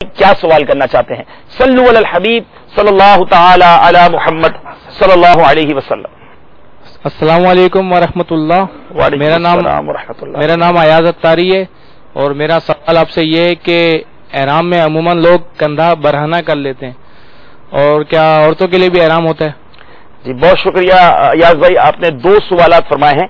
क्या सवाल करना चाहते हैं। सल्लु अलल हबीब सल्लल्लाहु तआला अला मुहम्मद सल्लल्लाहु अलैहि वसल्लम। अस्सलाम वालेकुम वरहमतुल्लाह। मेरा नाम अयाज अत्तारी है और मेरा सवाल आपसे ये है कि एहराम में अमूमन लोग कंधा बरहना कर लेते हैं, और क्या औरतों के लिए भी एहराम होता है? जी बहुत शुक्रिया अयाज भाई, आपने दो सवालात फरमाए हैं,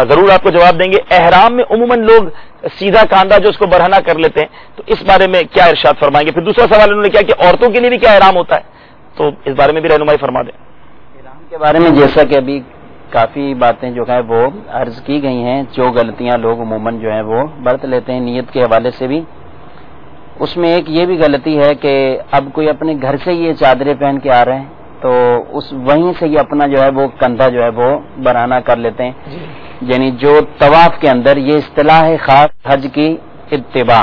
जरूर आपको जवाब देंगे। एहराम में उमूमन लोग सीधा कांधा जो उसको बरहना कर लेते हैं, तो इस बारे में क्या इरशाद फरमाएंगे। फिर दूसरा सवाल उन्होंने किया कि औरतों के लिए भी क्या एहराम होता है, तो इस बारे में भी रहनुमाई फरमा दें। एहराम के बारे में जैसा कि अभी काफी बातें जो है वो अर्ज की गई हैं, जो गलतियां लोग उमूमन जो है वो बरत लेते हैं नियत के हवाले से भी, उसमें एक ये भी गलती है कि अब कोई अपने घर से ये चादरें पहन के आ रहे हैं तो उस वहीं से ही अपना जो है वो कंधा जो है वो बरहना कर लेते हैं। यानी जो तवाफ के अंदर ये इस्तिलाह है खास हज की इत्तिबा,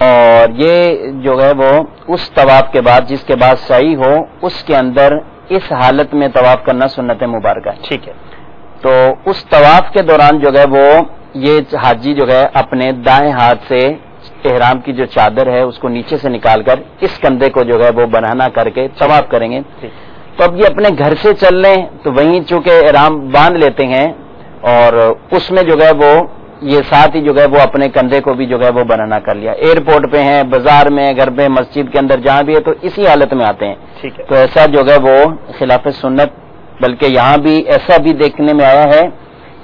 और ये जो है वो उस तवाफ के बाद जिसके बाद सही हो उसके अंदर इस हालत में तवाफ करना सुन्नत मुबारक है। ठीक है, तो उस तवाफ के दौरान जो है वो ये हाजी जो है अपने दाएं हाथ से एहराम की जो चादर है उसको नीचे से निकालकर इस कंधे को जो है वो बरहना करके तवाफ करेंगे। तो अब ये अपने घर से चल लें तो वहीं चूंकि एहराम बांध लेते हैं और उसमें जो है वो ये साथ ही जो है वो अपने कंधे को भी जो है वो बरहना कर लिया। एयरपोर्ट पे हैं, बाजार में, घर पे, मस्जिद के अंदर जहां भी है तो इसी हालत में आते हैं। ठीक है, तो ऐसा जो है वो खिलाफ सुन्नत, बल्कि यहाँ भी ऐसा भी देखने में आया है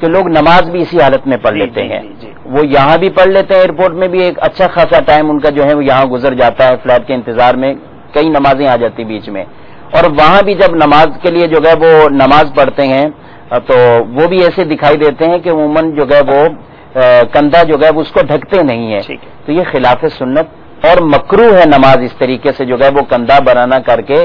कि लोग नमाज भी इसी हालत में पढ़ लेते हैं। वो यहाँ भी पढ़ लेते हैं, एयरपोर्ट में भी एक अच्छा खासा टाइम उनका जो है वो यहाँ गुजर जाता है, फ्लाइट के इंतजार में कई नमाजें आ जाती बीच में, और वहां भी जब नमाज के लिए जो है वो नमाज पढ़ते हैं तो वो भी ऐसे दिखाई देते हैं कि उमूमन जो है वो कंधा जो है वो उसको ढकते नहीं है। तो ये खिलाफ सुन्नत और मकरूह है नमाज इस तरीके से जो है वो कंधा बरहना करके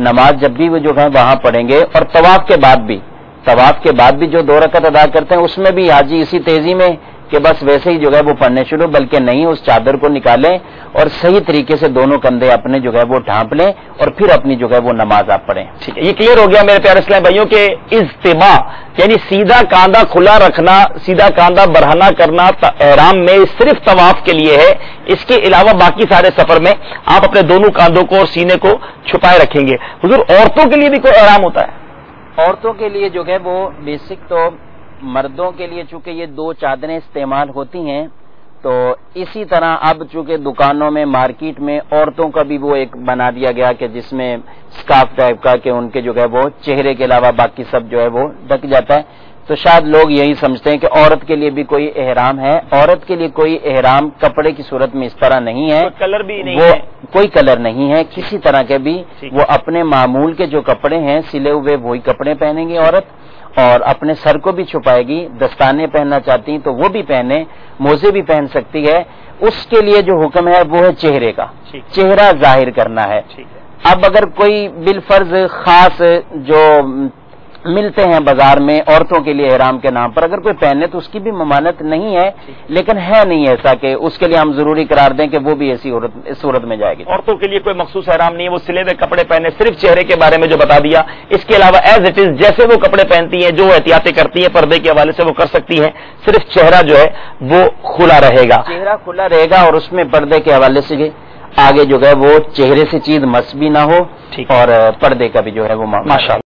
नमाज जब भी वो जो है वहां पढ़ेंगे। और तवाफ के बाद भी जो 2 रकअत अदा करते हैं उसमें भी हाजी इसी तेजी में कि बस वैसे ही जो है वो पढ़ने शुरू, बल्कि नहीं, उस चादर को निकालें और सही तरीके से दोनों कंधे अपने जो है वो ढांप लें और फिर अपनी जो है वो नमाज आप पढ़ें। ठीक है, ये क्लियर हो गया मेरे प्यारे इस्लामी भाइयों के इज्तिमा यानी सीधा कांधा खुला रखना, सीधा कांधा बरहना करना एहराम में सिर्फ तवाफ के लिए है। इसके अलावा बाकी सारे सफर में आप अपने दोनों कांधों को और सीने को छुपाए रखेंगे। हुजूर, औरतों के लिए भी कोई एहराम होता है? औरतों के लिए जो है वो बेसिक तो मर्दों के लिए चूंकि ये 2 चादरें इस्तेमाल होती हैं, तो इसी तरह अब चूंकि दुकानों में, मार्केट में औरतों का भी वो एक बना दिया गया कि जिसमें स्कार्फ टाइप का कि उनके जो है वो चेहरे के अलावा बाकी सब जो है वो ढक जाता है। तो शायद लोग यही समझते हैं कि औरत के लिए भी कोई एहराम है। औरत के लिए कोई एहराम कपड़े की सूरत में इस तरह नहीं है, कलर भी नहीं वो है, कोई कलर नहीं है किसी तरह के भी। वो अपने मामूल के जो कपड़े हैं सिले हुए वही कपड़े पहनेंगे औरत, और अपने सर को भी छुपाएगी। दस्ताने पहनना चाहती हैं तो वो भी पहने, मोजे भी पहन सकती है। उसके लिए जो हुक्म है वो है चेहरे का, चेहरा जाहिर करना है। अब अगर कोई बिलफर्ज खास जो मिलते हैं बाजार में औरतों के लिए एहराम के नाम पर, अगर कोई पहने तो उसकी भी ममानत नहीं है, लेकिन है नहीं ऐसा कि उसके लिए हम जरूरी करार दें कि वो भी ऐसी सूरत में जाएगी। औरतों के लिए कोई मखसूस एहराम नहीं है, वो सिले हुए कपड़े पहने, सिर्फ चेहरे के बारे में जो बता दिया। इसके अलावा एज इट इज जैसे वो कपड़े पहनती हैं, जो एहतियातें करती हैं पर्दे के हवाले से वो कर सकती हैं, सिर्फ चेहरा जो है वो खुला रहेगा। चेहरा खुला रहेगा और उसमें पर्दे के हवाले से आगे जो है वो चेहरे से चीज मस भी ना हो और पर्दे का भी जो है वो माशाअल्लाह।